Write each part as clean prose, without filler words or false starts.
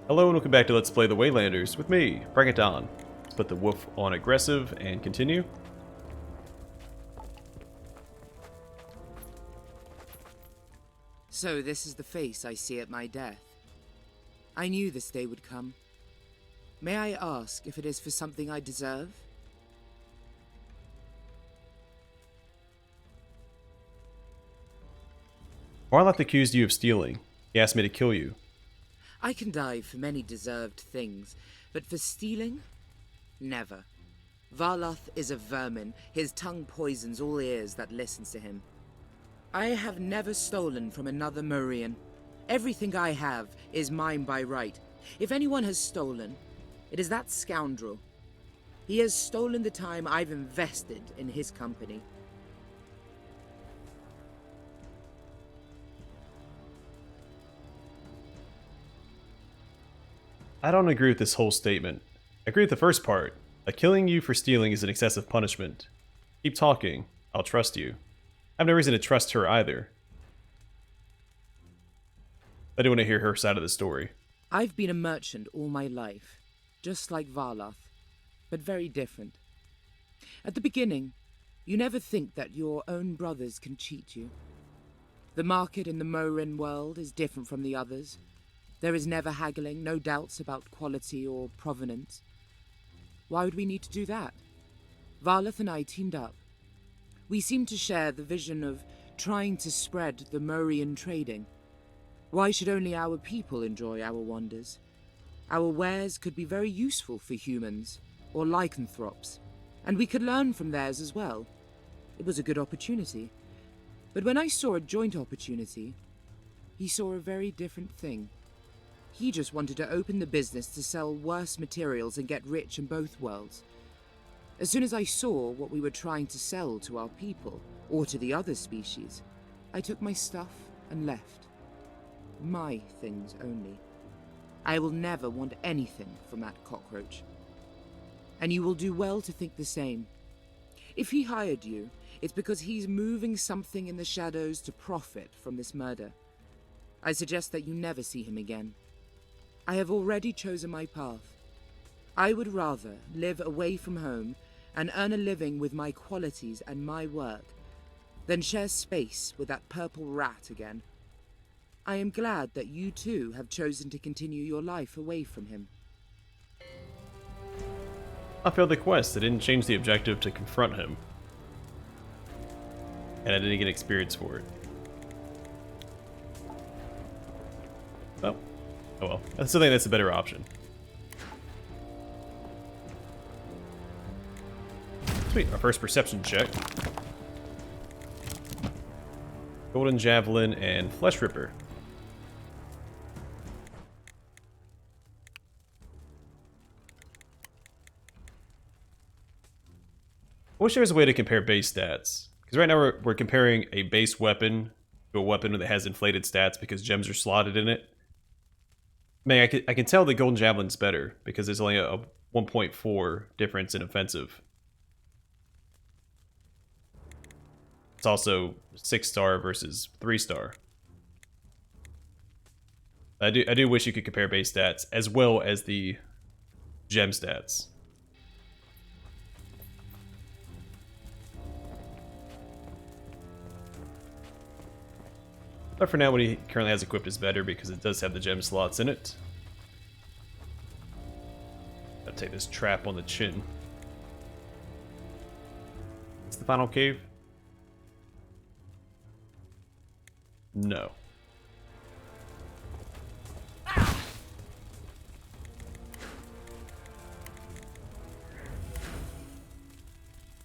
Hello and welcome back to Let's Play the Waylanders with me, BringItDon. Let's put the wolf on aggressive and continue. So this is the face I see at my death. I knew this day would come. May I ask if it is for something I deserve? Varloth accused you of stealing. He asked me to kill you. I can die for many deserved things, but for stealing? Never. Varloth is a vermin. His tongue poisons all ears that listens to him. I have never stolen from another Mourian. Everything I have is mine by right. If anyone has stolen, it is that scoundrel. He has stolen the time I've invested in his company. I don't agree with this whole statement. I agree with the first part. Killing you for stealing is an excessive punishment. Keep talking. I'll trust you. I have no reason to trust her either. I do want to hear her side of the story. I've been a merchant all my life, just like Varloth, but very different. At the beginning, you never think that your own brothers can cheat you. The market in the Mourian world is different from the others. There is never haggling, no doubts about quality or provenance. Why would we need to do that? Varloth and I teamed up. We seem to share the vision of trying to spread the Mourian trading. Why should only our people enjoy our wonders? Our wares could be very useful for humans, or lycanthropes, and we could learn from theirs as well. It was a good opportunity. But when I saw a joint opportunity, he saw a very different thing. He just wanted to open the business to sell worse materials and get rich in both worlds. As soon as I saw what we were trying to sell to our people, or to the other species, I took my stuff and left. My things only. I will never want anything from that cockroach. And you will do well to think the same. If he hired you, it's because he's moving something in the shadows to profit from this murder. I suggest that you never see him again. I have already chosen my path. I would rather live away from home and earn a living with my qualities and my work than share space with that purple rat again. I am glad that you too have chosen to continue your life away from him. I failed the quest. I didn't change the objective to confront him. And I didn't get experience for it. Oh well. I still think that's a better option. Sweet, our first perception check. Golden Javelin and Flesh Ripper. I wish there was a way to compare base stats. Because right now we're comparing a base weapon to a weapon that has inflated stats because gems are slotted in it. Man, I can tell the Golden Javelin's better because there's only a 1.4 difference in offensive. It's also 6-star versus 3-star. I do wish you could compare base stats as well as the gem stats. But for now, what he currently has equipped is better because it does have the gem slots in it. Gotta take this trap on the chin. It's the final cave? No.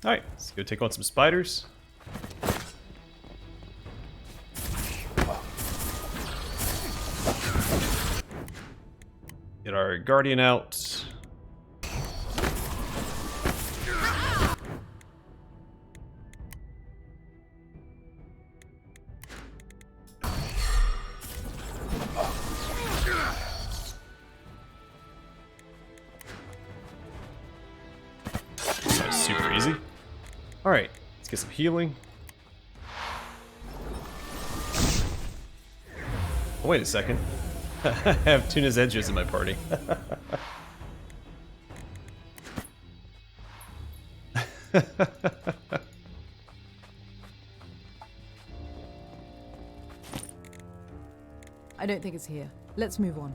Alright, let's go take on some spiders. Get our guardian out. That was super easy. Alright, let's get some healing. Oh, wait a second. I have two Nazhedjas in my party. I don't think it's here. Let's move on.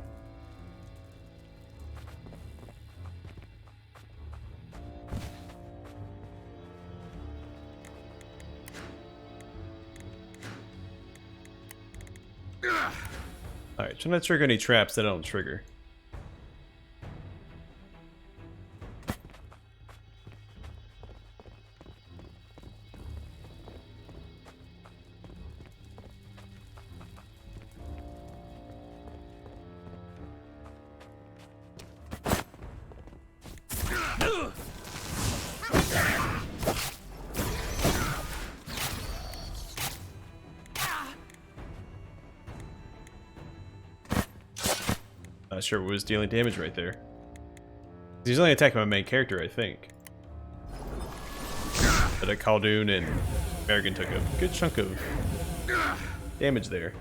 Alright, try not to trigger any traps that I don't trigger. Not sure what was dealing damage right there. He's only attacking my main character, I think. But Khaldun and Merrigan took a good chunk of damage there.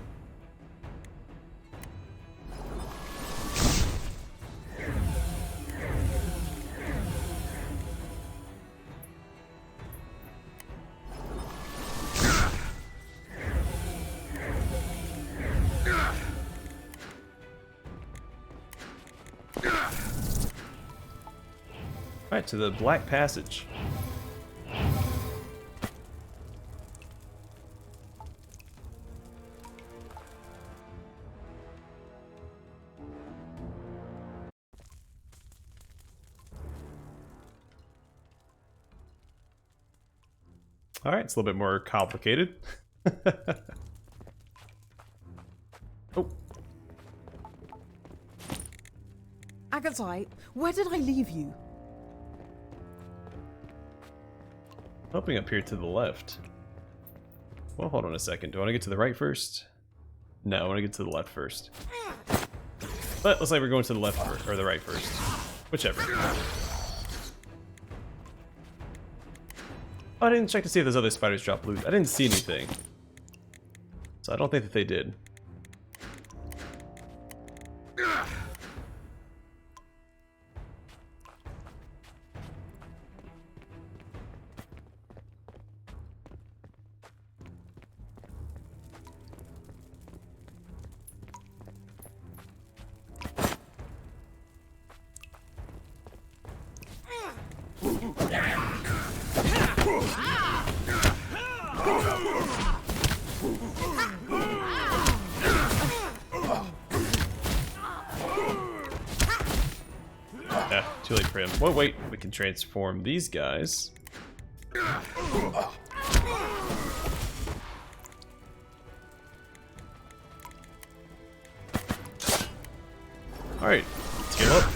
Alright, to the Black Passage. Alright, it's a little bit more complicated. Oh. Agatai, where did I leave you? Hoping up here to the left. Well, hold on a second. Do I want to get to the right first? No, I want to get to the left first. But looks like we're going to the left first, or the right first. Whichever. Oh, I didn't check to see if those other spiders drop loot. I didn't see anything. So I don't think that they did. Yeah, too late for him. Well, wait, we can transform these guys. Alright, let's heal up.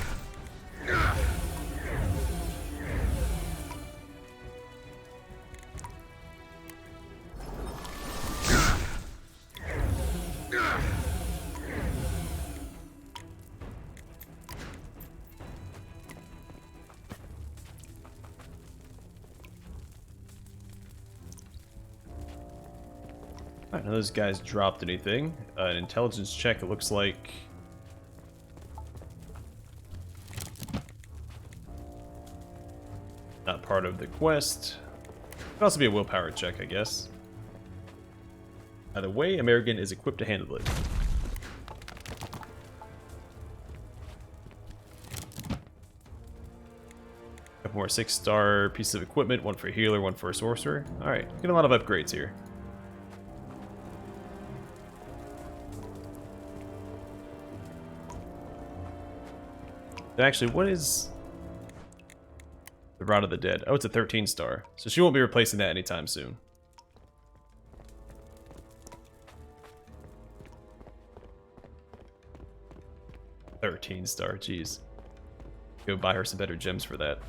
Alright, none of those guys dropped anything. An intelligence check, it looks like. Not part of the quest. Could also be a willpower check, I guess. Either way, American is equipped to handle it. Couple more 6-star pieces of equipment, one for a healer, one for a sorcerer. Alright, getting a lot of upgrades here. Actually, what is the Rod of the Dead? Oh, it's a 13-star. So she won't be replacing that anytime soon. $13-star, jeez. Go buy her some better gems for that.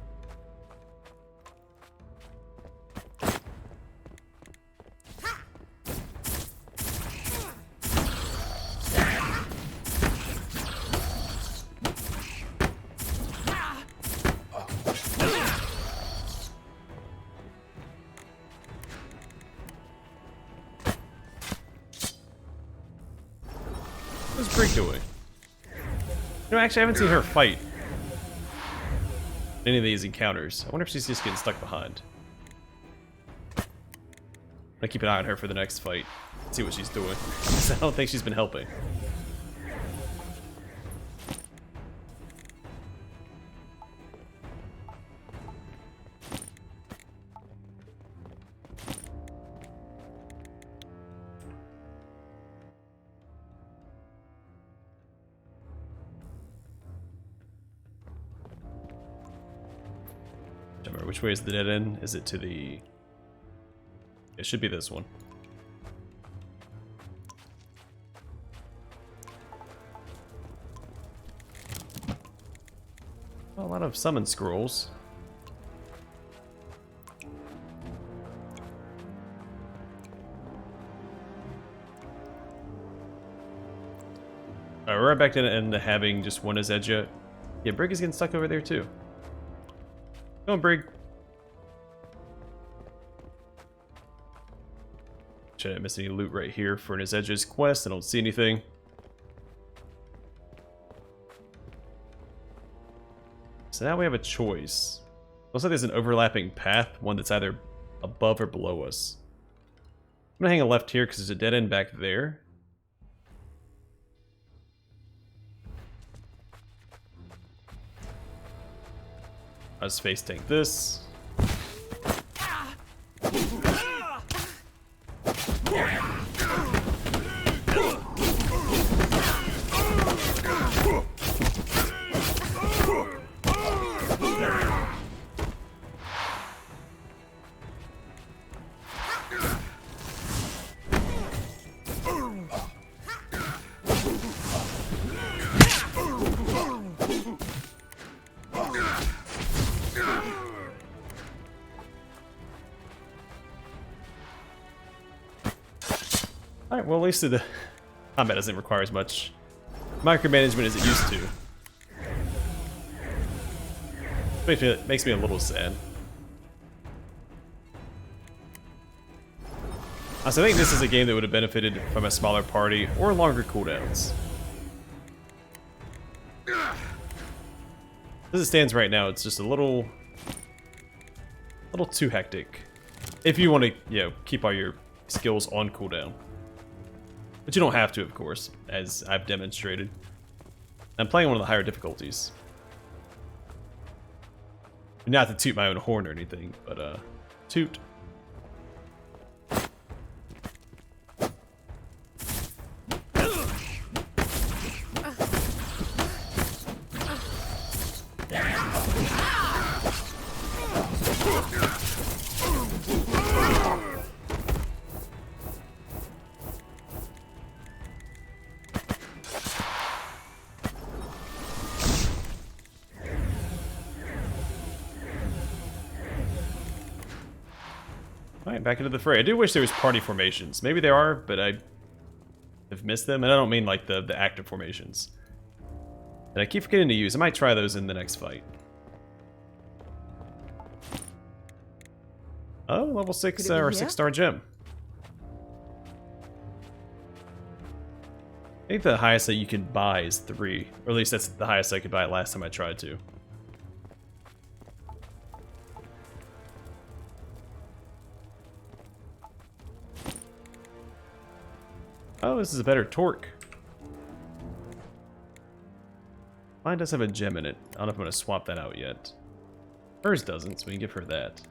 What's Brig doing? No, actually, I haven't seen her fight any of these encounters. I wonder if she's just getting stuck behind. I'm gonna keep an eye on her for the next fight. See what she's doing. I don't think she's been helping. Which way is the dead end? Is it to the... It should be this one. Oh, a lot of summon scrolls. Alright, we're right back into having just one Nazhedja. Yeah, Brig is getting stuck over there too. Come on, Brig. Should I miss any loot right here for Nazhedja's quest? I don't see anything. So now we have a choice. Looks like there's an overlapping path, one that's either above or below us. I'm gonna hang a left here because there's a dead end back there. I'll just face tank this. Alright, well at least the combat doesn't require as much micromanagement as it used to. Makes me a little sad. So I think this is a game that would have benefited from a smaller party or longer cooldowns. As it stands right now, it's just a little too hectic. If you want to, you know, keep all your skills on cooldown. But you don't have to, of course, as I've demonstrated. I'm playing one of the higher difficulties. Not to toot my own horn or anything, but toot. Alright, back into the fray. I do wish there was party formations. Maybe there are, but I have missed them. And I don't mean like the active formations. And I keep forgetting to use. I might try those in the next fight. Oh, level 6 or 6-star gem. I think the highest that you can buy is 3. Or at least that's the highest I could buy last time I tried to. Oh, this is a better torque. Mine does have a gem in it. I don't know if I'm going to swap that out yet. Hers doesn't, so we can give her that.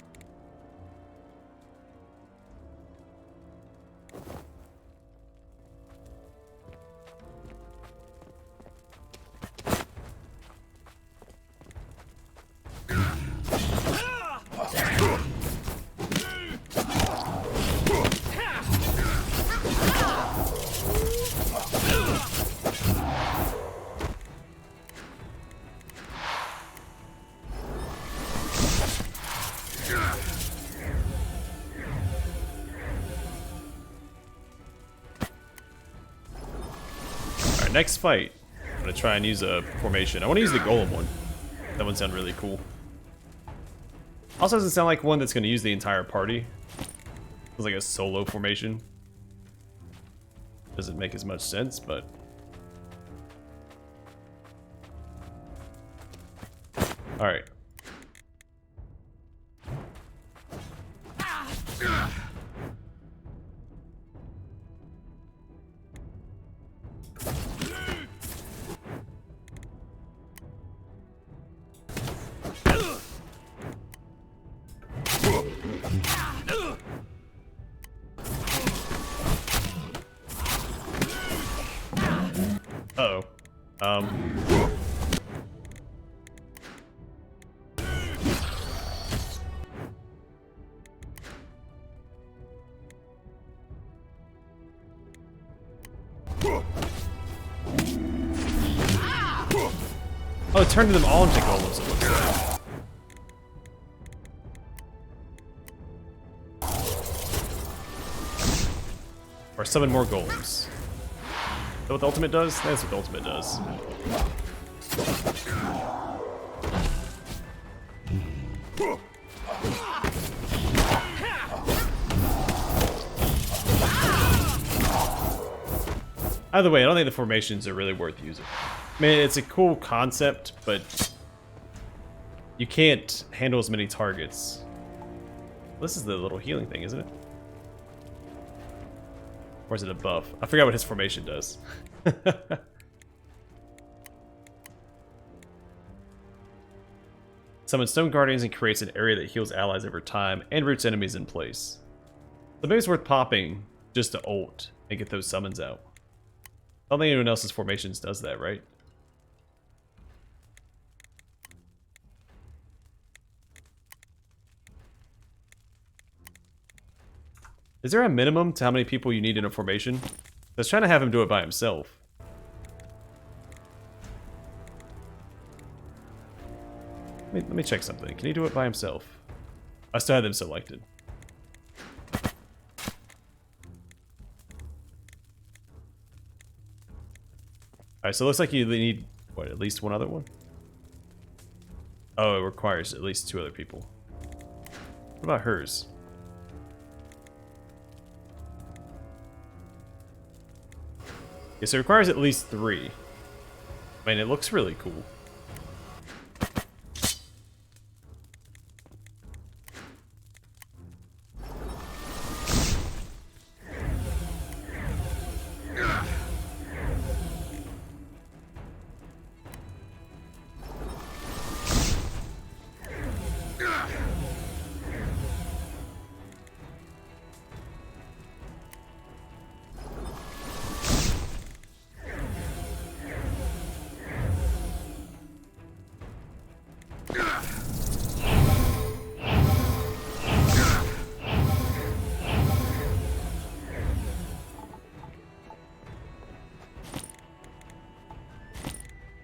Next fight, I'm going to try and use a formation. I want to use the golem one. That one sounds really cool. Also doesn't sound like one that's going to use the entire party. Feels like a solo formation. Doesn't make as much sense, but... Alright. Uh-oh. Oh, it turned them all into golems, it looks like. Or summon more golems. Is that what the ultimate does? That's what the ultimate does. Either way, I don't think the formations are really worth using. I mean, it's a cool concept, but you can't handle as many targets. This is the little healing thing, isn't it? Or is it a buff? I forgot what his formation does. Summons Stone Guardians and creates an area that heals allies over time and roots enemies in place. So maybe it's worth popping just to ult and get those summons out. I don't think anyone else's formations does that, right? Is there a minimum to how many people you need in a formation? I was trying to have him do it by himself. Let me check something. Can he do it by himself? I still had them selected. Alright, so it looks like you need, what, at least one other one? Oh, it requires at least 2 other people. What about hers? Yeah, so it requires at least 3. I mean, it looks really cool.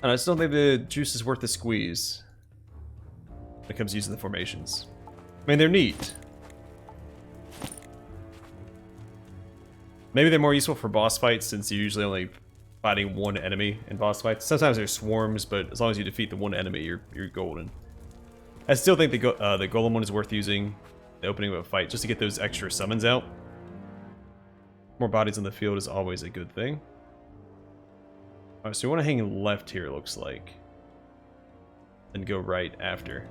I just don't think the juice is worth the squeeze when it comes to using the formations. I mean, they're neat. Maybe they're more useful for boss fights since you're usually only fighting one enemy in boss fights. Sometimes there's swarms, but as long as you defeat the one enemy, you're golden. I still think the golem one is worth using, the opening of a fight, just to get those extra summons out. More bodies on the field is always a good thing. Alright, so we want to hang left here, it looks like. And go right after.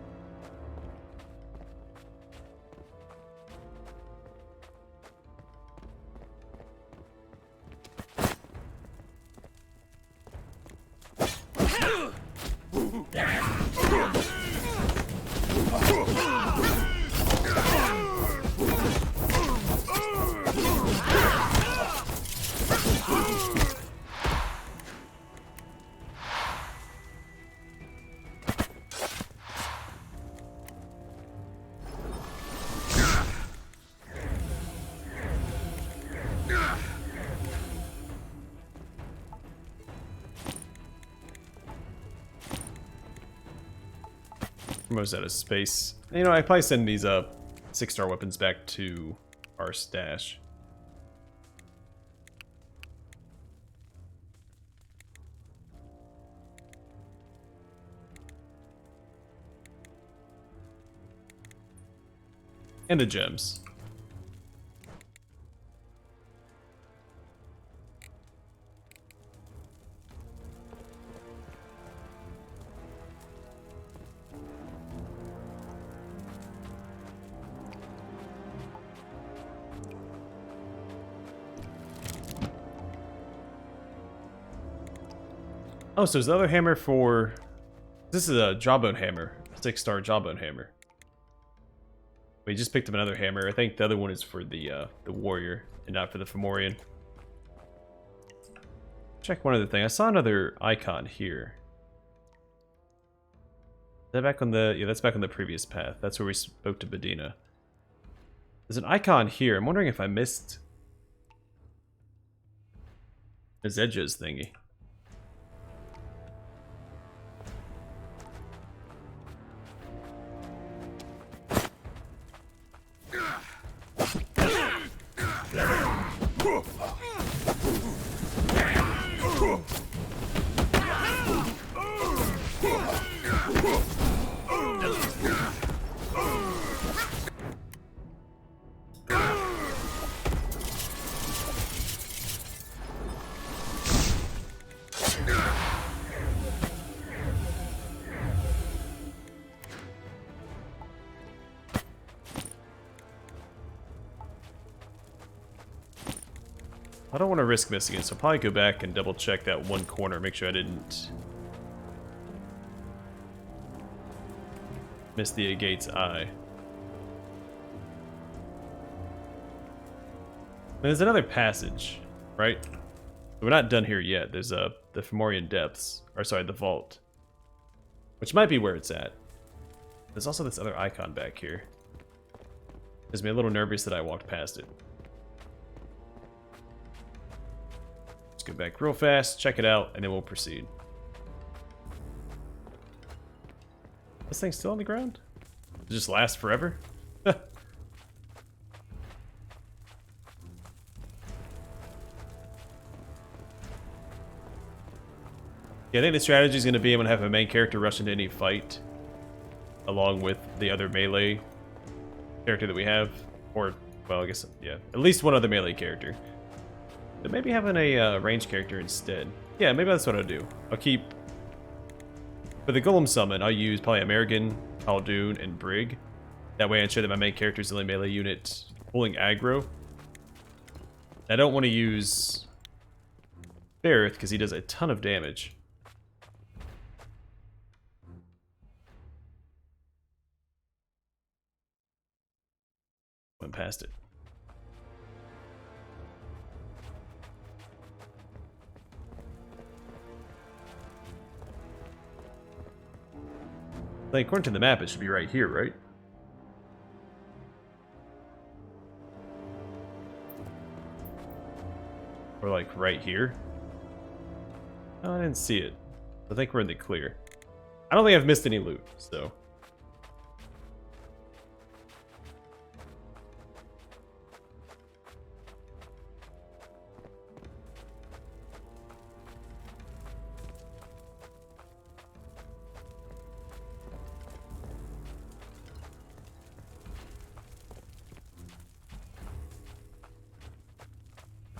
Almost out of space. You know, I probably send these 6-star weapons back to our stash. And the gems. Oh, so is the other hammer for... This is a jawbone hammer. A 6-star jawbone hammer. We just picked up another hammer. I think the other one is for the warrior and not for the Fomorian. Check one other thing. I saw another icon here. Is that back on the... Yeah, that's back on the previous path. That's where we spoke to Bedina. There's an icon here. I'm wondering if I missed... Nazhedja's thingy. I don't want to risk missing it, so I'll probably go back and double check that one corner, make sure I didn't miss the agate's eye. There's another passage, right? We're not done here yet. There's the Fomorian depths, or sorry, the vault, which might be where it's at. There's also this other icon back here. Makes me a little nervous that I walked past it. Go back real fast, check it out, and then we'll proceed. This thing's still on the ground? It just lasts forever? Yeah, I think the strategy is going to be I'm going to have a main character rush into any fight along with the other melee character that we have. Or, well, I guess, yeah, at least one other melee character. But maybe having a ranged character instead. Yeah, maybe that's what I'll do. I'll keep... For the Golem summon, I'll use probably American, Khaldun, and Brig. That way I ensure that my main character is the only melee unit pulling aggro. I don't want to use Bareth because he does a ton of damage. Went past it. Like, according to the map, it should be right here, right? Or like right here? Oh, I didn't see it. I think we're in the clear. I don't think I've missed any loot, so...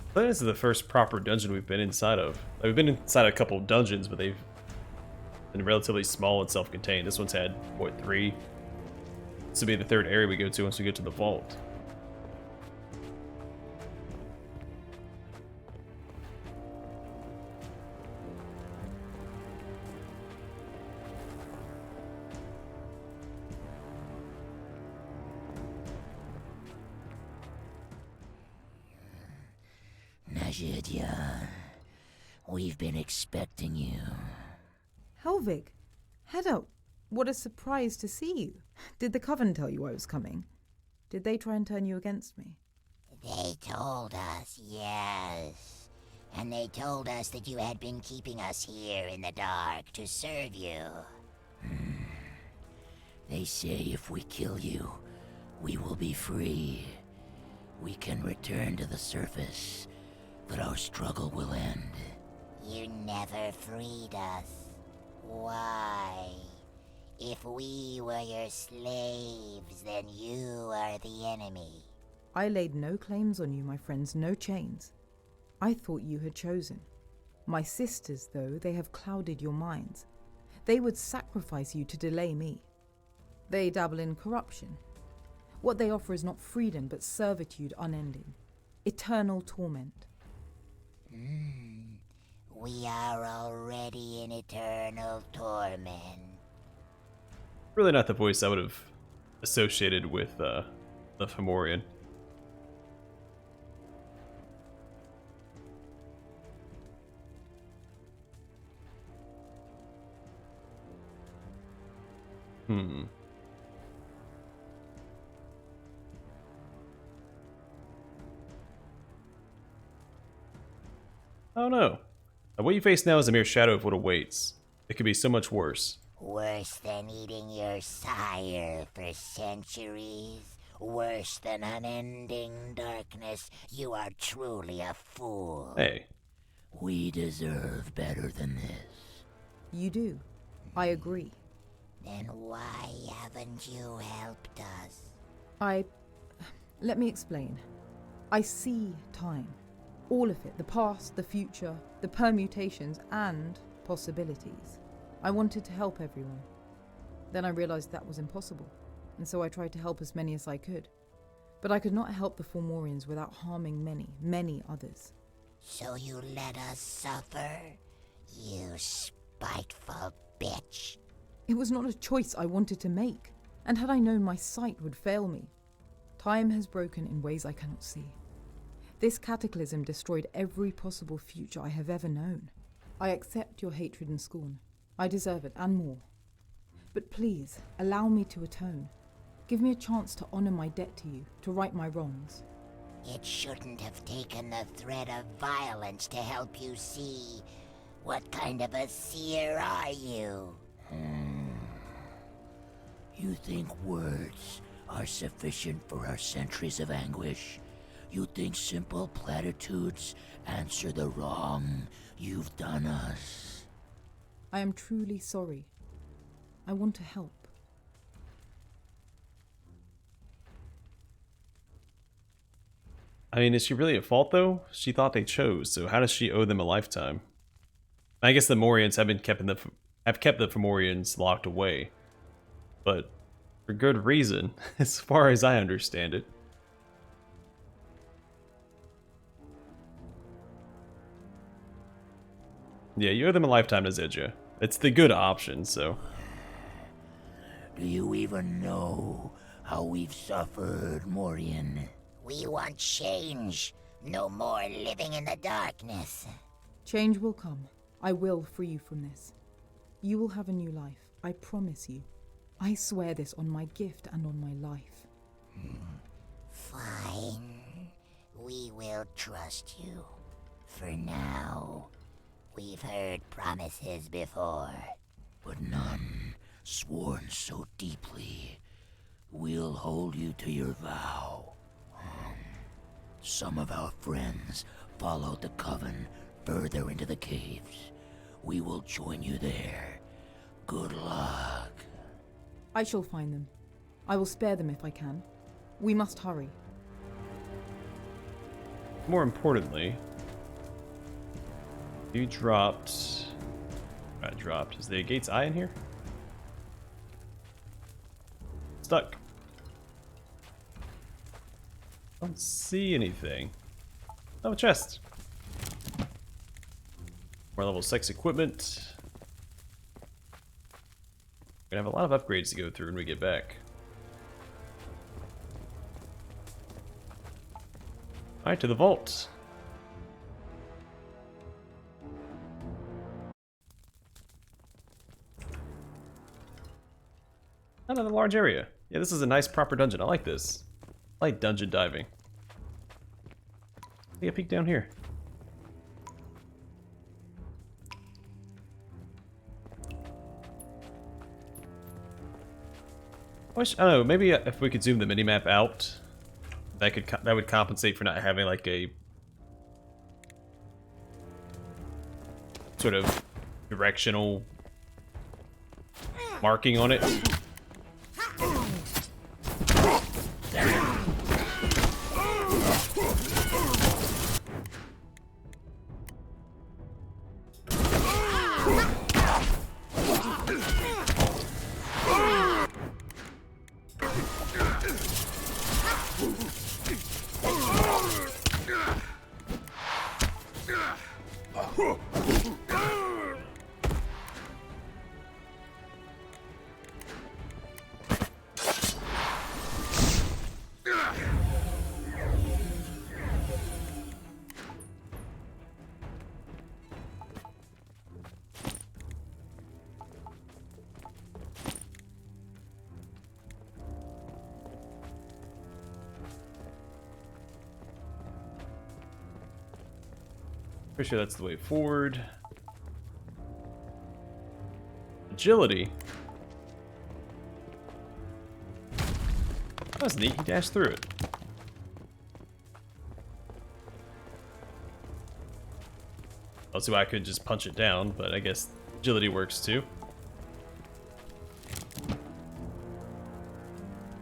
I think this is the first proper dungeon we've been inside of. Like, we've been inside a couple dungeons, but they've been relatively small and self-contained. This one's had, what, 3? This will be the 3rd area we go to once we get to the vault. Nazhedja, we've been expecting you. Helvig, Hedda, what a surprise to see you. Did the Coven tell you I was coming? Did they try and turn you against me? They told us, yes. And they told us that you had been keeping us here in the dark to serve you. They say if we kill you, we will be free. We can return to the surface, but our struggle will end. You never freed us. Why? If we were your slaves, then you are the enemy. I laid no claims on you, my friends, no chains. I thought you had chosen. My sisters, though, they have clouded your minds. They would sacrifice you to delay me. They dabble in corruption. What they offer is not freedom, but servitude unending. Eternal torment. We are already in eternal torment. Really not the voice I would have associated with the Fomorian. Oh no. What you face now is a mere shadow of what awaits. It could be so much worse. Worse than eating your sire for centuries? Worse than unending darkness? You are truly a fool. Hey. We deserve better than this. You do. I agree. Then why haven't you helped us? Let me explain. I see time. All of it. The past, the future, the permutations, and possibilities. I wanted to help everyone. Then I realized that was impossible, and so I tried to help as many as I could. But I could not help the Mourians without harming many, many others. So you let us suffer? You spiteful bitch. It was not a choice I wanted to make, and had I known my sight would fail me. Time has broken in ways I cannot see. This cataclysm destroyed every possible future I have ever known. I accept your hatred and scorn. I deserve it, and more. But please, allow me to atone. Give me a chance to honor my debt to you, to right my wrongs. It shouldn't have taken the threat of violence to help you see. What kind of a seer are you? You think words are sufficient for our centuries of anguish? You think simple platitudes answer the wrong you've done us? I am truly sorry. I want to help. I mean, is she really at fault though? She thought they chose, so how does she owe them a lifetime? I guess the Mourians have kept the Fomorians locked away, but for good reason, as far as I understand it. Yeah, you owe them a lifetime, Nazhedja. It's the good option, so. Do you even know how we've suffered, Mourian? We want change. No more living in the darkness. Change will come. I will free you from this. You will have a new life. I promise you. I swear this on my gift and on my life. Fine. We will trust you. For now. We've heard promises before, but none sworn so deeply. We'll hold you to your vow. Some of our friends followed the coven further into the caves. We will join you there. Good luck. I shall find them. I will spare them if I can. We must hurry. More importantly, you dropped... dropped. Is the gate's eye in here? Stuck. Don't see anything. Oh, a chest. More level 6 equipment. We're gonna have a lot of upgrades to go through when we get back. Alright, to the vault. Another large area. Yeah, this is a nice proper dungeon. I like this. I like dungeon diving. Take a peek down here. I don't know, maybe if we could zoom the minimap out, that would compensate for not having like a sort of directional marking on it. Pretty sure that's the way forward. Agility. That was neat. He dashed through it. Also, I could just punch it down, but I guess agility works too.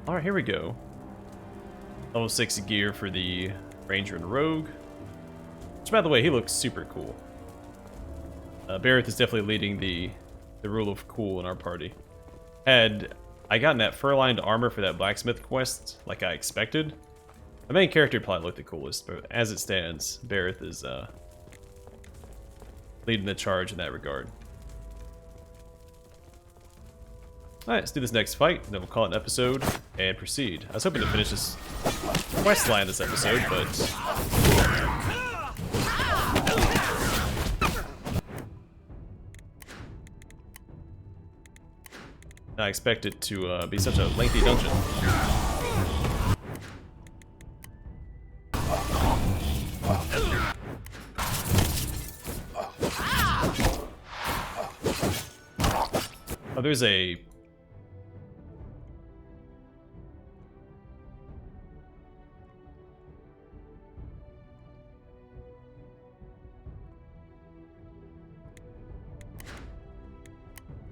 Alright, here we go. Level 6 gear for the Ranger and Rogue. Which, by the way, he looks super cool. Barrett is definitely leading the rule of cool in our party. Had I gotten that fur-lined armor for that blacksmith quest like I expected, the main character probably looked the coolest, but as it stands, Barrett is leading the charge in that regard. Alright, let's do this next fight, then we'll call it an episode and proceed. I was hoping to finish this quest line this episode, but I expect it to be such a lengthy dungeon. Oh, there's a...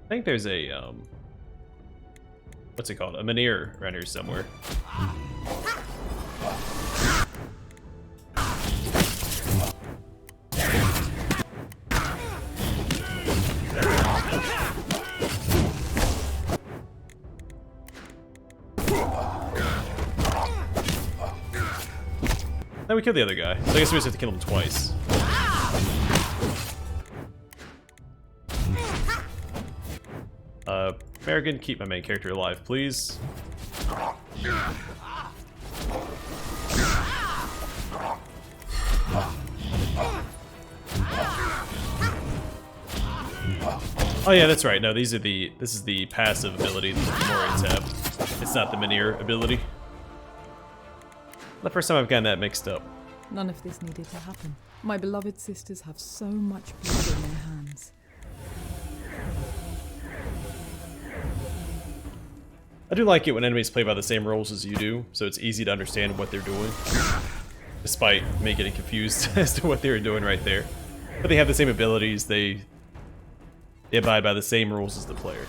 I think there's a, what's it called? A menhir around here somewhere. Now we killed the other guy, so I guess we just have to kill him twice. American, keep my main character alive, please. Oh yeah, that's right. No, this is the passive ability that the Mourians have. It's not the menhir ability. The first time I've gotten that mixed up. None of this needed to happen. My beloved sisters have so much blood in their hands. I do like it when enemies play by the same rules as you do, so it's easy to understand what they're doing. Despite me getting confused as to what they were doing right there. But they have the same abilities, they abide by the same rules as the player.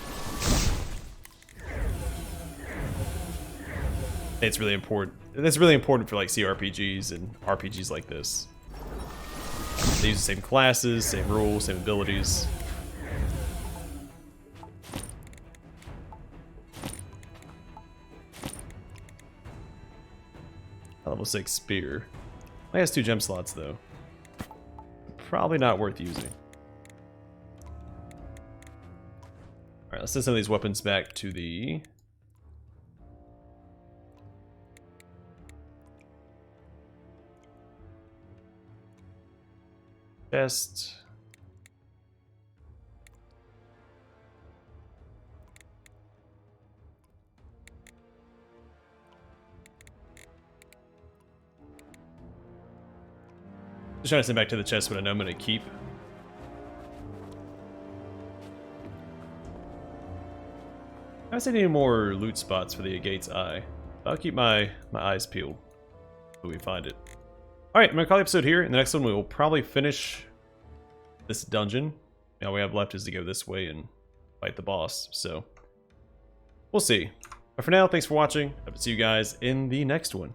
It's really important. That's really important for like CRPGs and RPGs like this. They use the same classes, same rules, same abilities. Level 6 spear. It has 2 gem slots though. Probably not worth using. Alright, let's send some of these weapons back to the... chest. Just trying to send back to the chest what I know I'm going to keep. I haven't seen any more loot spots for the Agate's Eye. I'll keep my eyes peeled till we find it. Alright, I'm going to call the episode here. In the next one, we will probably finish this dungeon. All we have left is to go this way and fight the boss, so we'll see. But for now, thanks for watching. I hope to see you guys in the next one.